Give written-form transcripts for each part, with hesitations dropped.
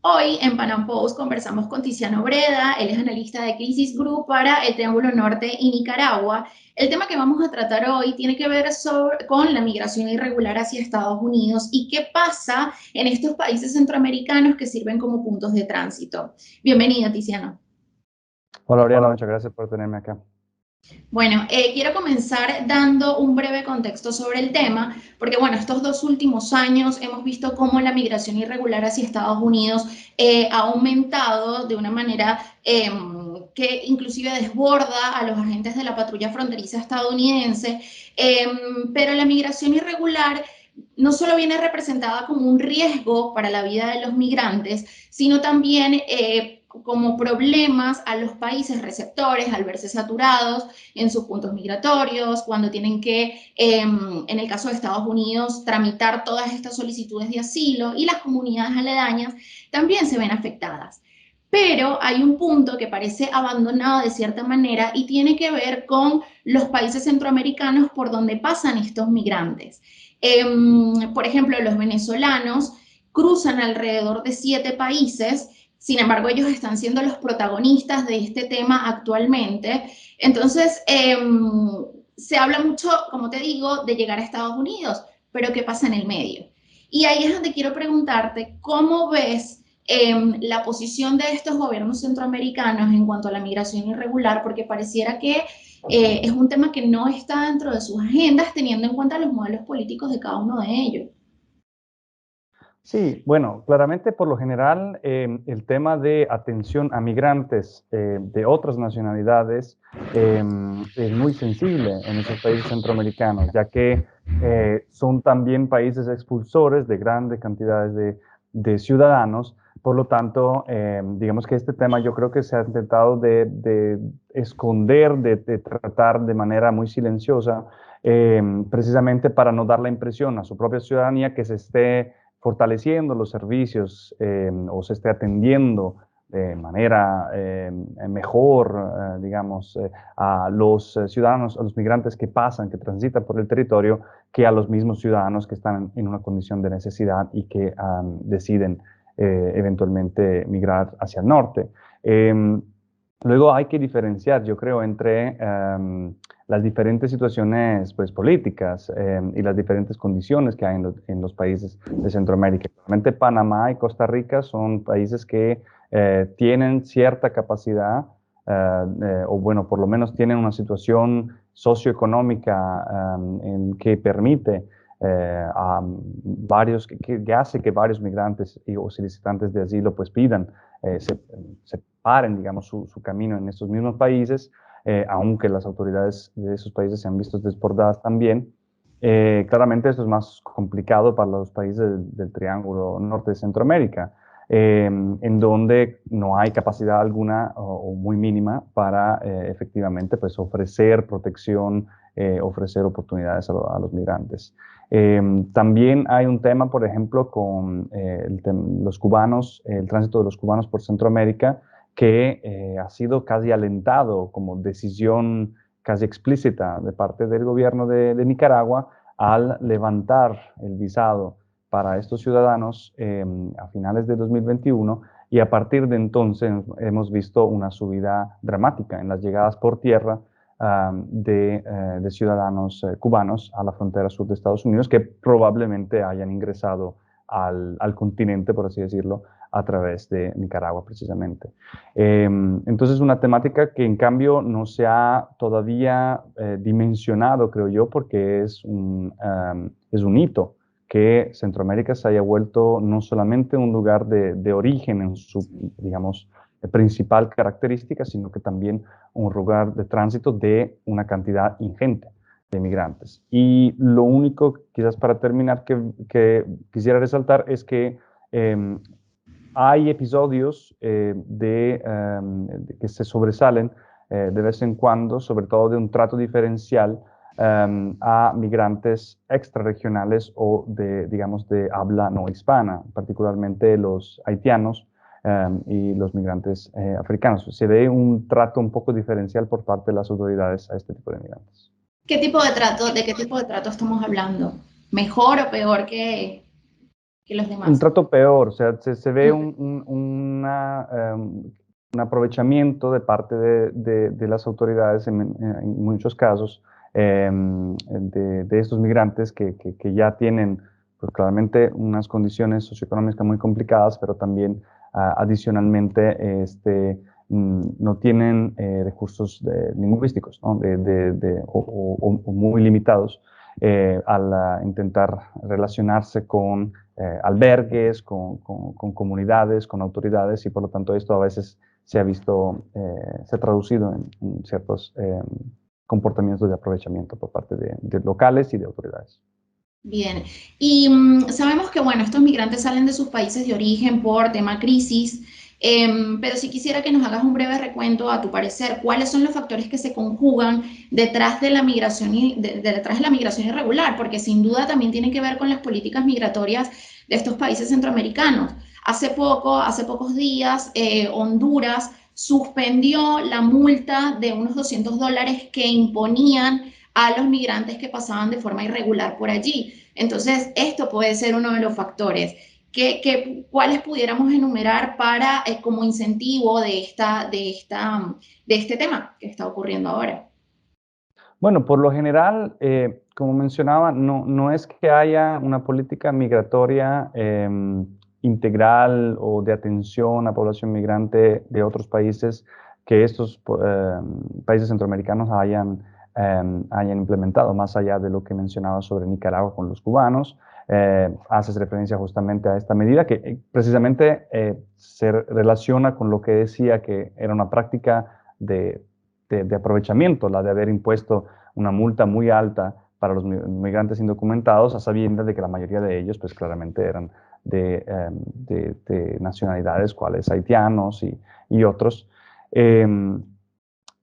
Hoy en Panam Post conversamos con Tiziano Breda, él es analista de Crisis Group para el Triángulo Norte y Nicaragua. El tema que vamos a tratar hoy tiene que ver con la migración irregular hacia Estados Unidos y qué pasa en estos países centroamericanos que sirven como puntos de tránsito. Bienvenido, Tiziano. Hola, Oriana, Hola. muchas gracias por tenerme acá. Bueno, quiero comenzar dando un breve contexto sobre el tema, porque bueno, estos dos últimos años hemos visto cómo la migración irregular hacia Estados Unidos ha aumentado de una manera que inclusive desborda a los agentes de la patrulla fronteriza estadounidense, eh, pero la migración irregular no solo viene representada como un riesgo para la vida de los migrantes, sino también como problemas a los países receptores al verse saturados en sus puntos migratorios, cuando tienen que, en el caso de Estados Unidos, tramitar todas estas solicitudes de asilo y las comunidades aledañas también se ven afectadas. Pero hay un punto que parece abandonado de cierta manera y tiene que ver con los países centroamericanos por donde pasan estos migrantes. Por ejemplo, los venezolanos cruzan alrededor de 7 países, sin embargo, ellos están siendo los protagonistas de este tema actualmente. Entonces, se habla mucho, como te digo, de llegar a Estados Unidos, pero ¿qué pasa en el medio? Y ahí es donde quiero preguntarte, ¿cómo ves la posición de estos gobiernos centroamericanos en cuanto a la migración irregular? Porque pareciera que es un tema que no está dentro de sus agendas, teniendo en cuenta los modelos políticos de cada uno de ellos. Sí, bueno, claramente por lo general el tema de atención a migrantes de otras nacionalidades es muy sensible en esos países centroamericanos, ya que son también países expulsores de grandes cantidades de ciudadanos. Por lo tanto, digamos que este tema yo creo que se ha intentado de esconder, de tratar de manera muy silenciosa, precisamente para no dar la impresión a su propia ciudadanía que se esté fortaleciendo los servicios o se esté atendiendo de manera mejor, digamos, a los ciudadanos, a los migrantes que pasan, que transitan por el territorio, que a los mismos ciudadanos que están en una condición de necesidad y que deciden eventualmente migrar hacia el norte. Luego hay que diferenciar, yo creo, entre las diferentes situaciones pues, políticas y las diferentes condiciones que hay en los países de Centroamérica. Realmente Panamá y Costa Rica son países que tienen cierta capacidad, o bueno, por lo menos tienen una situación socioeconómica en que permite a varios, que hace que varios migrantes o solicitantes de asilo pues pidan, se paren, digamos, su camino en estos mismos países, aunque las autoridades de esos países se han visto desbordadas también. Claramente esto es más complicado para los países del Triángulo Norte de Centroamérica, en donde no hay capacidad alguna o muy mínima para efectivamente pues, ofrecer protección, ofrecer oportunidades a los migrantes. También hay un tema, por ejemplo, con los cubanos, el tránsito de los cubanos por Centroamérica, que ha sido casi alentado como decisión casi explícita de parte del gobierno de Nicaragua al levantar el visado para estos ciudadanos a finales de 2021 y a partir de entonces hemos visto una subida dramática en las llegadas por tierra de ciudadanos cubanos a la frontera sur de Estados Unidos que probablemente hayan ingresado al continente, por así decirlo, a través de Nicaragua precisamente. Entonces, una temática que en cambio no se ha todavía dimensionado, creo yo, porque es un hito que Centroamérica se haya vuelto no solamente un lugar de origen en su, digamos, principal característica, sino que también un lugar de tránsito de una cantidad ingente de migrantes. Y lo único, quizás para terminar, que quisiera resaltar es que hay episodios que se sobresalen de vez en cuando, sobre todo de un trato diferencial a migrantes extrarregionales o de, digamos, de habla no hispana, particularmente los haitianos y los migrantes africanos. Se ve un trato un poco diferencial por parte de las autoridades a este tipo de migrantes. ¿Qué tipo de trato, de qué tipo de trato estamos hablando? ¿Mejor o peor que...? que los Un demás. trato peor, o sea, se ve Mm. un aprovechamiento de parte de las autoridades en muchos casos de estos migrantes que ya tienen pues, claramente unas condiciones socioeconómicas muy complicadas, pero también adicionalmente no tienen recursos lingüísticos, ¿no? O muy limitados al intentar relacionarse con albergues, con comunidades, con autoridades, y por lo tanto esto a veces se ha visto, se ha traducido en ciertos comportamientos de aprovechamiento por parte de locales y de autoridades. Bien, y sabemos que, bueno, estos migrantes salen de sus países de origen por tema crisis, pero si quisiera que nos hagas un breve recuento, a tu parecer, ¿cuáles son los factores que se conjugan detrás de la migración, detrás de la migración irregular? Porque sin duda también tiene que ver con las políticas migratorias de estos países centroamericanos. Hace pocos días, Honduras suspendió la multa de unos $200 que imponían a los migrantes que pasaban de forma irregular por allí. Entonces, esto puede ser uno de los factores. ¿Cuáles pudiéramos enumerar para, como incentivo de este tema que está ocurriendo ahora? Bueno, por lo general, como mencionaba, no es que haya una política migratoria integral o de atención a población migrante de otros países que estos países centroamericanos hayan implementado, más allá de lo que mencionaba sobre Nicaragua con los cubanos. Haces referencia justamente a esta medida que precisamente se relaciona con lo que decía que era una práctica de aprovechamiento, la de haber impuesto una multa muy alta para los migrantes indocumentados, a sabiendas de que la mayoría de ellos, pues claramente eran de nacionalidades, cuales haitianos y otros. Eh,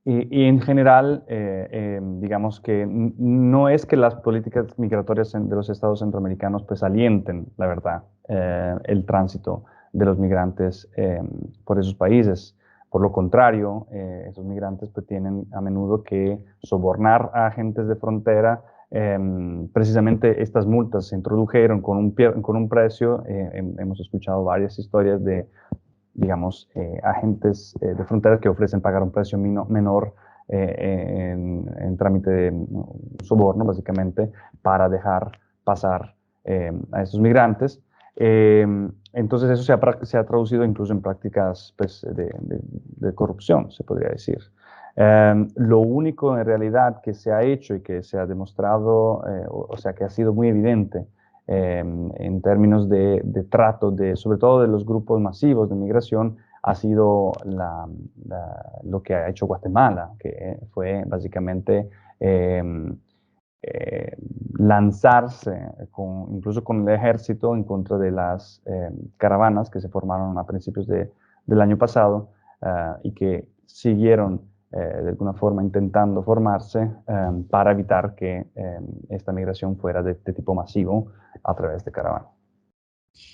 y en general, digamos que no es que las políticas migratorias de los estados centroamericanos pues alienten, la verdad, el tránsito de los migrantes por esos países. Por lo contrario, esos migrantes pues tienen a menudo que sobornar a agentes de frontera. Precisamente estas multas se introdujeron con un precio. Hemos escuchado varias historias de digamos, agentes de fronteras que ofrecen pagar un precio menor en trámite de soborno, básicamente, para dejar pasar a estos migrantes. Entonces eso se ha traducido incluso en prácticas pues, de corrupción, se podría decir. Lo único en realidad que se ha hecho y que se ha demostrado, o sea, que ha sido muy evidente, en términos de trato, sobre todo de los grupos masivos de migración, ha sido lo que ha hecho Guatemala, que fue básicamente eh, eh, lanzarse, incluso con el ejército, en contra de las caravanas que se formaron a principios del año pasado y que siguieron de alguna forma intentando formarse para evitar que esta migración fuera de tipo masivo a través de caravanas.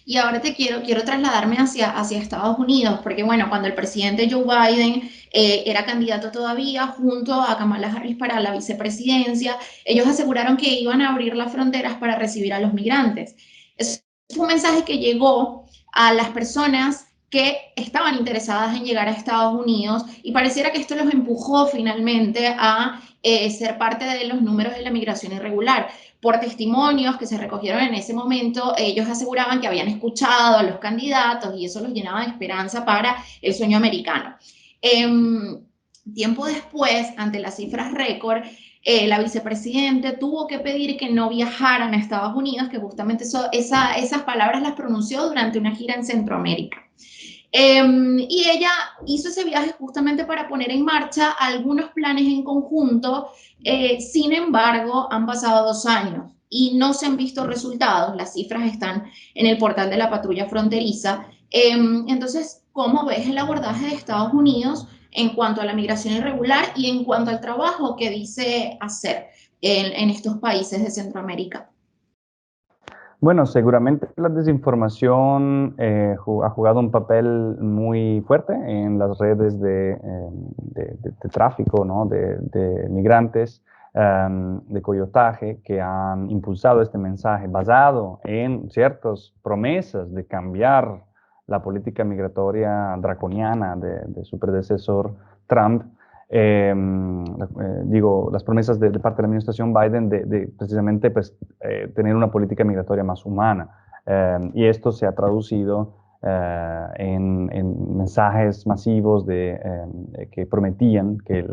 Y ahora quiero trasladarme hacia Estados Unidos, porque bueno, cuando el presidente Joe Biden era candidato todavía, junto a Kamala Harris para la vicepresidencia, ellos aseguraron que iban a abrir las fronteras para recibir a los migrantes. Es un mensaje que llegó a las personas que estaban interesadas en llegar a Estados Unidos y pareciera que esto los empujó finalmente a ser parte de los números de la migración irregular. Por testimonios que se recogieron en ese momento, ellos aseguraban que habían escuchado a los candidatos y eso los llenaba de esperanza para el sueño americano. Tiempo después, ante las cifras récord, la vicepresidente tuvo que pedir que no viajaran a Estados Unidos, que justamente esas palabras las pronunció durante una gira en Centroamérica. Y ella hizo ese viaje justamente para poner en marcha algunos planes en conjunto. Sin embargo, han pasado 2 años y no se han visto resultados. Las cifras están en el portal de la patrulla fronteriza. Entonces, ¿cómo ves el abordaje de Estados Unidos en cuanto a la migración irregular y en cuanto al trabajo que dice hacer en estos países de Centroamérica? Bueno, seguramente la desinformación ha jugado un papel muy fuerte en las redes de tráfico, ¿no? de migrantes. de coyotaje que han impulsado este mensaje basado en ciertas promesas de cambiar la política migratoria draconiana de su predecesor Trump. Digo, las promesas de parte de la administración Biden de precisamente pues, tener una política migratoria más humana. Y esto se ha traducido en mensajes masivos que prometían que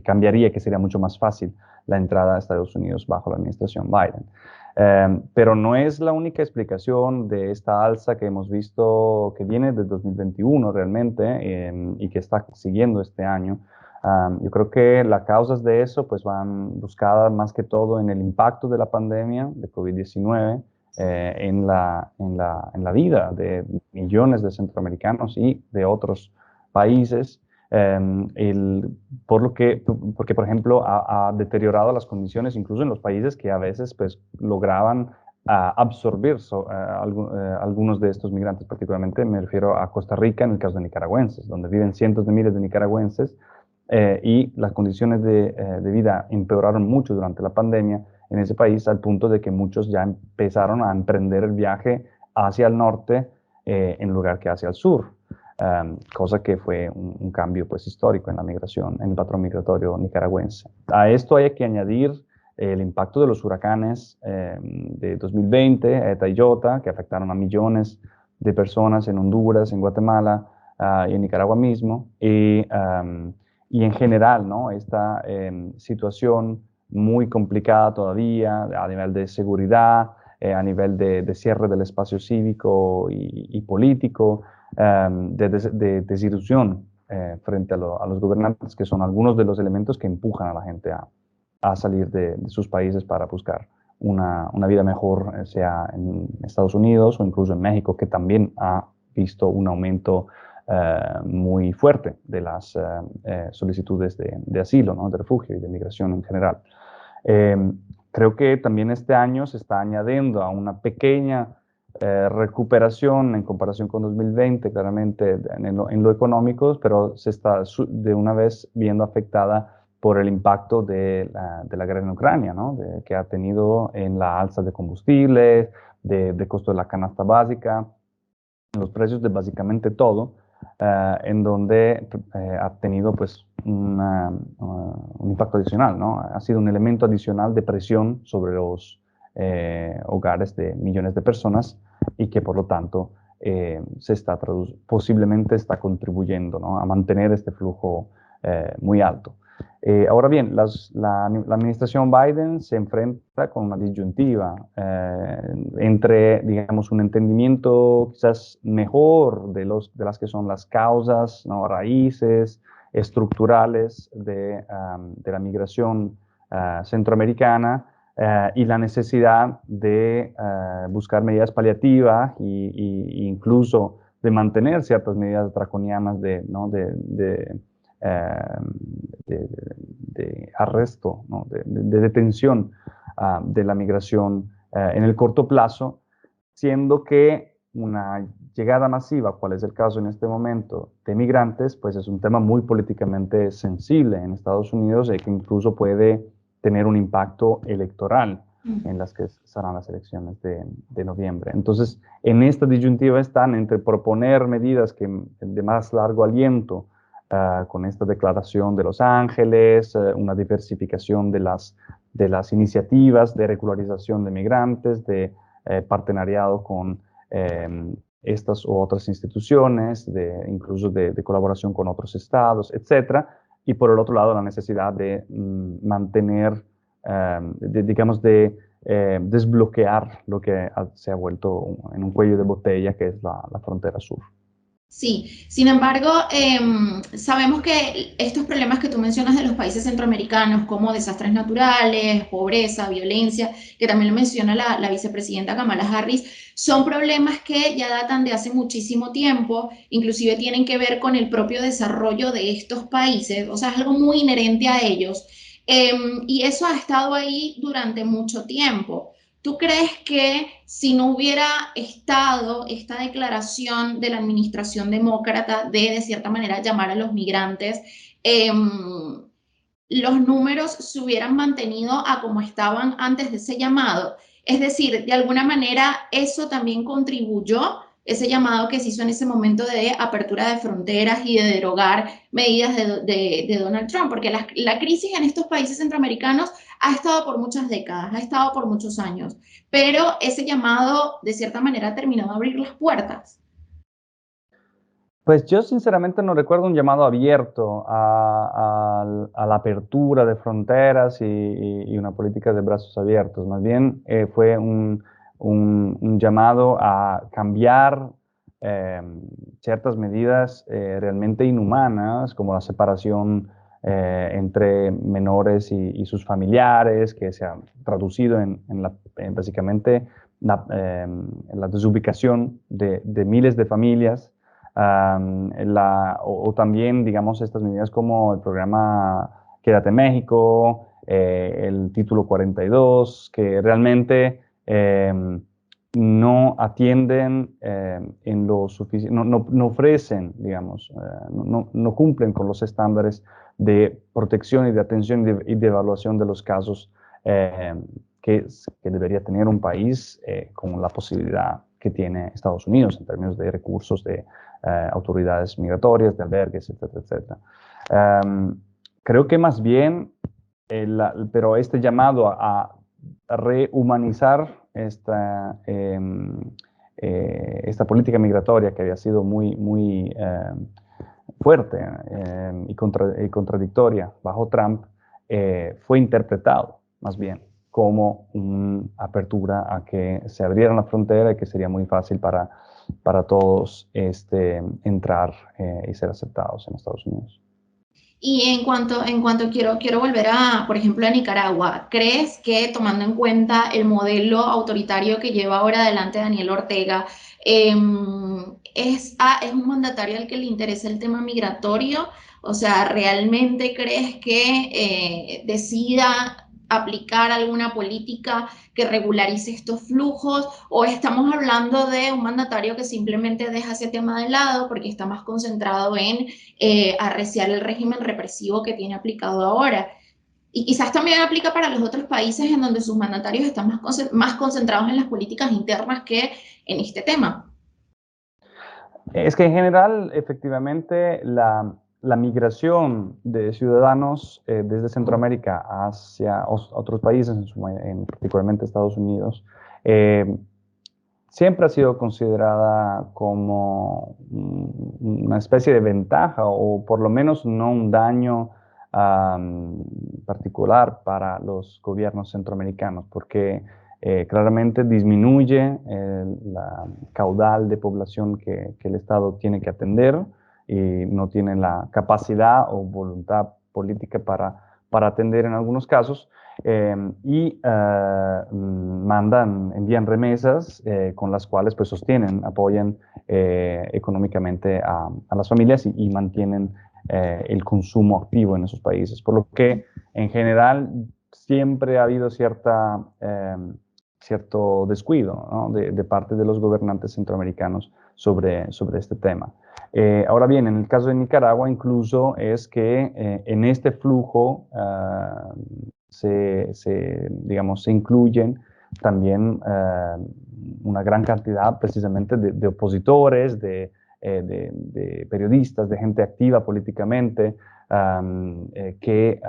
cambiaría, que sería mucho más fácil la entrada a Estados Unidos bajo la administración Biden. Pero no es la única explicación de esta alza que hemos visto que viene de 2021 realmente y que está siguiendo este año. Yo creo que las causas de eso pues, van buscadas más que todo en el impacto de la pandemia de COVID-19 en la vida de millones de centroamericanos y de otros países. Porque, por ejemplo, ha deteriorado las condiciones incluso en los países que a veces pues, lograban absorber algunos de estos migrantes, particularmente me refiero a Costa Rica en el caso de nicaragüenses, donde viven cientos de miles de nicaragüenses y las condiciones de vida empeoraron mucho durante la pandemia en ese país al punto de que muchos ya empezaron a emprender el viaje hacia el norte en lugar que hacia el sur. Cosa que fue un cambio pues, histórico en la migración, en el patrón migratorio nicaragüense. A esto hay que añadir el impacto de los huracanes de 2020, ETA y Iota, que afectaron a millones de personas en Honduras, en Guatemala y en Nicaragua mismo. Y en general, ¿no? Esta situación muy complicada todavía a nivel de seguridad, a nivel de cierre del espacio cívico y político, de desilusión frente a los gobernantes, que son algunos de los elementos que empujan a la gente a salir de sus países para buscar una vida mejor, sea en Estados Unidos o incluso en México, que también ha visto un aumento muy fuerte de las solicitudes de asilo, ¿no? De refugio y de migración en general. Creo que también este año se está añadiendo a una pequeña recuperación en comparación con 2020, claramente en lo económico, pero se está de una vez viendo afectada por el impacto de la guerra en Ucrania, ¿no? Que ha tenido en la alza de combustibles, de costo de la canasta básica, los precios de básicamente todo, en donde ha tenido pues, un impacto adicional, ¿no? Ha sido un elemento adicional de presión sobre los hogares de millones de personas y que por lo tanto posiblemente está contribuyendo, ¿no? A mantener este flujo muy alto. Ahora bien, la administración Biden se enfrenta con una disyuntiva entre, digamos, un entendimiento quizás mejor de las que son las causas, ¿no? Raíces estructurales de la migración centroamericana y la necesidad de buscar medidas paliativas e incluso de mantener ciertas medidas draconianas ¿no? de arresto, ¿no? de detención de la migración en el corto plazo, siendo que una llegada masiva, cual es el caso en este momento, de migrantes, pues es un tema muy políticamente sensible en Estados Unidos y que incluso puede tener un impacto electoral en las que serán las elecciones de noviembre. Entonces, en esta disyuntiva están entre proponer medidas de más largo aliento, con esta declaración de Los Ángeles, una diversificación de las iniciativas de regularización de migrantes, de partenariado con estas u otras instituciones, incluso de colaboración con otros estados, etc. Y por el otro lado, la necesidad de mantener, digamos, de desbloquear lo que se ha vuelto en un cuello de botella, que es la frontera sur. Sí, sin embargo, sabemos que estos problemas que tú mencionas de los países centroamericanos, como desastres naturales, pobreza, violencia, que también lo menciona la vicepresidenta Kamala Harris, son problemas que ya datan de hace muchísimo tiempo, inclusive tienen que ver con el propio desarrollo de estos países, o sea, es algo muy inherente a ellos, y eso ha estado ahí durante mucho tiempo. ¿Tú crees que si no hubiera estado esta declaración de la administración demócrata de cierta manera, llamar a los migrantes, los números se hubieran mantenido a como estaban antes de ese llamado. Es decir, de alguna manera eso también contribuyó, ese llamado que se hizo en ese momento de apertura de fronteras y de derogar medidas de Donald Trump, porque la crisis en estos países centroamericanos ha estado por muchas décadas, ha estado por muchos años, pero ese llamado de cierta manera terminó de abrir las puertas. Pues yo sinceramente no recuerdo un llamado abierto a la apertura de fronteras y una política de brazos abiertos. Más bien fue un llamado a cambiar eh, ciertas medidas realmente inhumanas, como la separación entre menores y sus familiares, que se ha traducido en básicamente la desubicación de miles de familias. O también, digamos, estas medidas como el programa Quédate en México, el título 42, que realmente no atienden en lo suficiente, no ofrecen, digamos, no cumplen con los estándares de protección y de atención y de evaluación de los casos eh, que debería tener un país con la posibilidad que tiene Estados Unidos en términos de recursos, de autoridades migratorias, de albergues, etcétera, etcétera. Creo que más bien, pero este llamado a rehumanizar esta política migratoria que había sido muy fuerte y contradictoria bajo Trump, fue interpretado más bien como una apertura a que se abriera la frontera y que sería muy fácil para todos entrar y ser aceptados en Estados Unidos. Y en cuanto quiero volver a, por ejemplo, a Nicaragua, ¿crees que tomando en cuenta el modelo autoritario que lleva ahora adelante Daniel Ortega, eh, es un mandatario al que le interesa el tema migratorio? O sea, ¿realmente crees que decida aplicar alguna política que regularice estos flujos? ¿O estamos hablando de un mandatario que simplemente deja ese tema de lado porque está más concentrado en arreciar el régimen represivo que tiene aplicado ahora? Y quizás también aplica para los otros países en donde sus mandatarios están más concentrados en las políticas internas que en este tema. Es que en general, efectivamente, la migración de ciudadanos desde Centroamérica hacia otros países, particularmente Estados Unidos, eh, siempre ha sido considerada como una especie de ventaja o por lo menos no un daño particular para los gobiernos centroamericanos, porque claramente disminuye la caudal de población que el Estado tiene que atender y no tiene la capacidad o voluntad política para atender en algunos casos. Envían remesas con las cuales pues sostienen, apoyan económicamente a las familias y mantienen el consumo activo en esos países. Por lo que en general siempre ha habido cierto descuido, ¿no? de parte de los gobernantes centroamericanos sobre este tema. Ahora bien, en el caso de Nicaragua, incluso es que en este flujo digamos, se incluyen también una gran cantidad precisamente de opositores, de periodistas, de gente activa políticamente, que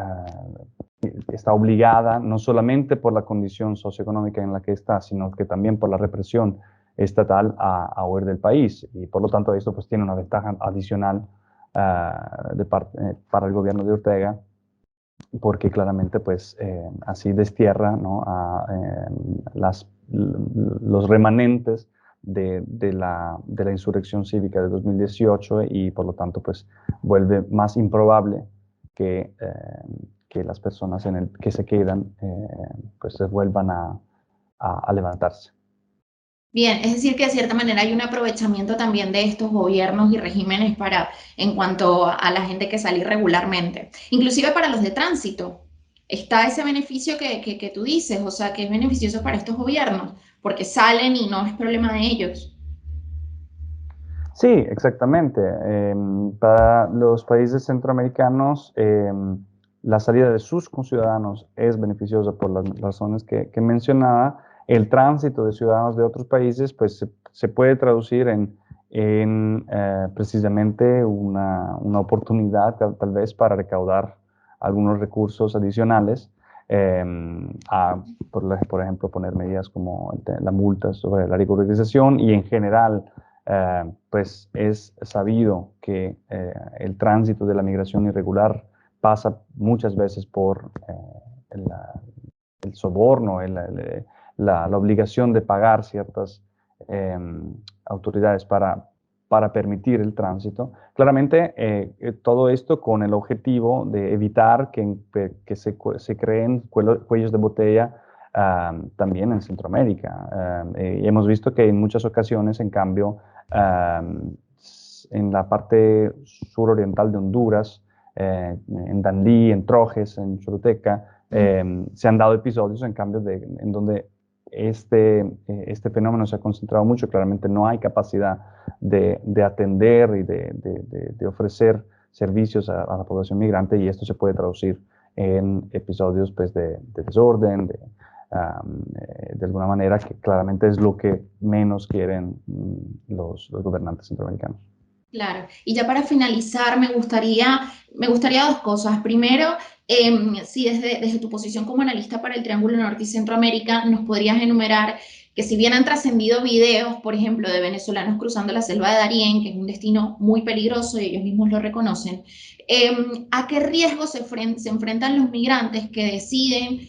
está obligada no solamente por la condición socioeconómica en la que está, sino que también por la represión estatal a huir del país. Y por lo tanto esto pues tiene una ventaja adicional para el gobierno de Ortega, porque claramente pues así destierra, ¿no? Los remanentes de la insurrección cívica de 2018 y por lo tanto pues vuelve más improbable que las personas que se quedan pues se vuelvan a levantarse. Bien, es decir, que de cierta manera hay un aprovechamiento también de estos gobiernos y regímenes para, en cuanto a la gente que sale irregularmente, inclusive para los de tránsito. Está ese beneficio que tú dices, o sea, que es beneficioso para estos gobiernos, porque salen y no es problema de ellos. Sí, exactamente. Para los países centroamericanos, la salida de sus conciudadanos es beneficiosa por las razones que mencionaba. El tránsito de ciudadanos de otros países pues se puede traducir en precisamente una oportunidad tal vez para recaudar algunos recursos adicionales, por ejemplo, poner medidas como la multa sobre la regularización, y en general pues es sabido que el tránsito de la migración irregular pasa muchas veces por el soborno, la obligación de pagar ciertas autoridades para permitir el tránsito. Claramente, todo esto con el objetivo de evitar que se creen cuellos de botella también en Centroamérica. Y hemos visto que en muchas ocasiones, en cambio, en la parte suroriental de Honduras, en Danlí, en Trojes, en Choluteca, se han dado episodios, en cambio, en donde este fenómeno se ha concentrado mucho. Claramente no hay capacidad de atender y de ofrecer servicios a la población migrante, y esto se puede traducir en episodios pues, de desorden, de alguna manera, que claramente es lo que menos quieren los gobernantes centroamericanos. Claro, y ya para finalizar, me gustaría dos cosas. Primero, si desde tu posición como analista para el Triángulo Norte y Centroamérica nos podrías enumerar que si bien han trascendido videos, por ejemplo, de venezolanos cruzando la selva de Darién, que es un destino muy peligroso y ellos mismos lo reconocen, ¿a qué riesgo se enfrentan los migrantes que deciden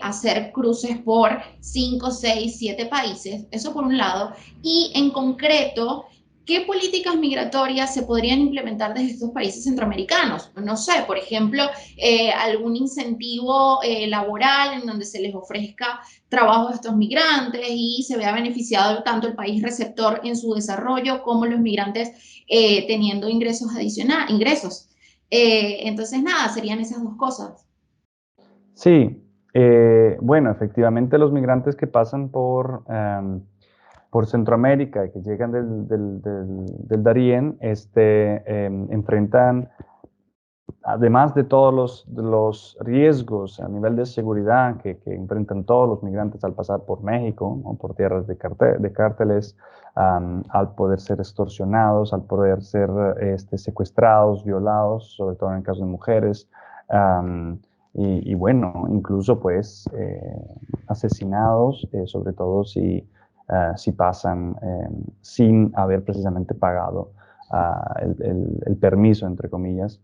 hacer cruces por 5, 6, 7 países? Eso por un lado. Y en concreto, ¿qué políticas migratorias se podrían implementar desde estos países centroamericanos? No sé, por ejemplo, algún incentivo laboral en donde se les ofrezca trabajo a estos migrantes y se vea beneficiado tanto el país receptor en su desarrollo como los migrantes teniendo ingresos adicionales, ingresos. Entonces, nada, serían esas dos cosas. Sí, bueno, efectivamente los migrantes que pasan por Centroamérica y que llegan del Darién, enfrentan, además de todos los riesgos a nivel de seguridad que enfrentan todos los migrantes al pasar por México o por tierras de cárteles, al poder ser extorsionados, al poder ser secuestrados, violados, sobre todo en el caso de mujeres, y bueno, incluso pues asesinados, sobre todo si pasan sin haber precisamente pagado el permiso, entre comillas,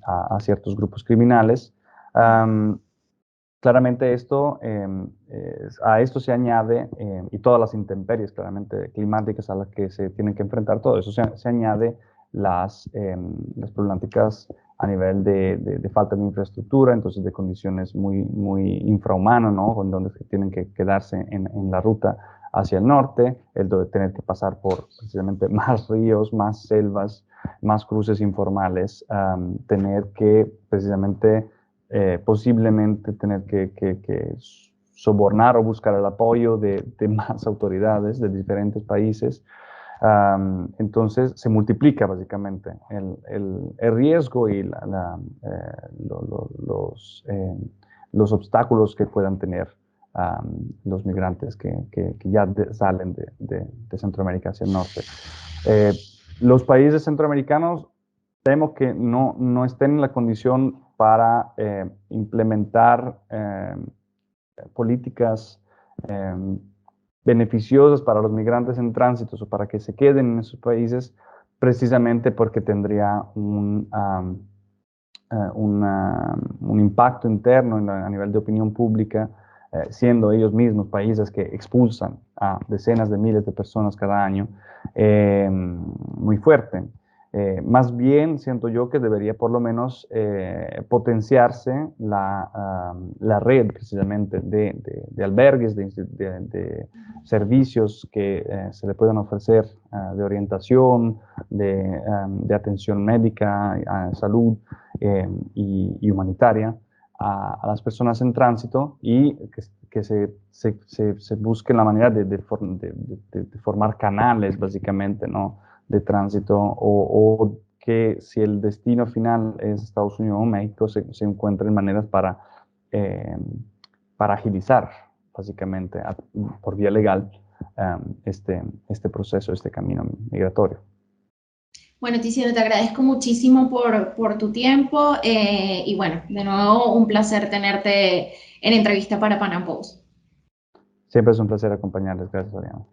a ciertos grupos criminales. Claramente a esto se añade, y todas las intemperies claramente climáticas a las que se tienen que enfrentar, todo eso se añade las problemáticas a nivel de falta de infraestructura, entonces de condiciones muy infrahumanas, ¿no? Con donde tienen que quedarse en la ruta hacia el norte, el de tener que pasar por precisamente más ríos, más selvas, más cruces informales, tener que precisamente, posiblemente tener que sobornar o buscar el apoyo de más autoridades de diferentes países. Entonces se multiplica básicamente el riesgo y los obstáculos que puedan tener los migrantes que ya salen de Centroamérica hacia el norte. Los países centroamericanos temo que no estén en la condición para implementar políticas beneficiosas para los migrantes en tránsito o para que se queden en esos países, precisamente porque tendría un impacto interno a nivel de opinión pública, siendo ellos mismos países que expulsan a decenas de miles de personas cada año, muy fuerte. Más bien siento yo que debería por lo menos potenciarse la red precisamente de albergues, de servicios que se le puedan ofrecer, de orientación, de atención médica, salud y humanitaria a las personas en tránsito, y que se busque la manera de formar canales básicamente, ¿no? De tránsito, o que si el destino final es Estados Unidos o México, se encuentren maneras para agilizar, básicamente, por vía legal, este proceso, este camino migratorio. Bueno, Tiziano, te agradezco muchísimo por tu tiempo y bueno, de nuevo un placer tenerte en entrevista para Pan Am Post. Siempre es un placer acompañarles. Gracias, Oriana.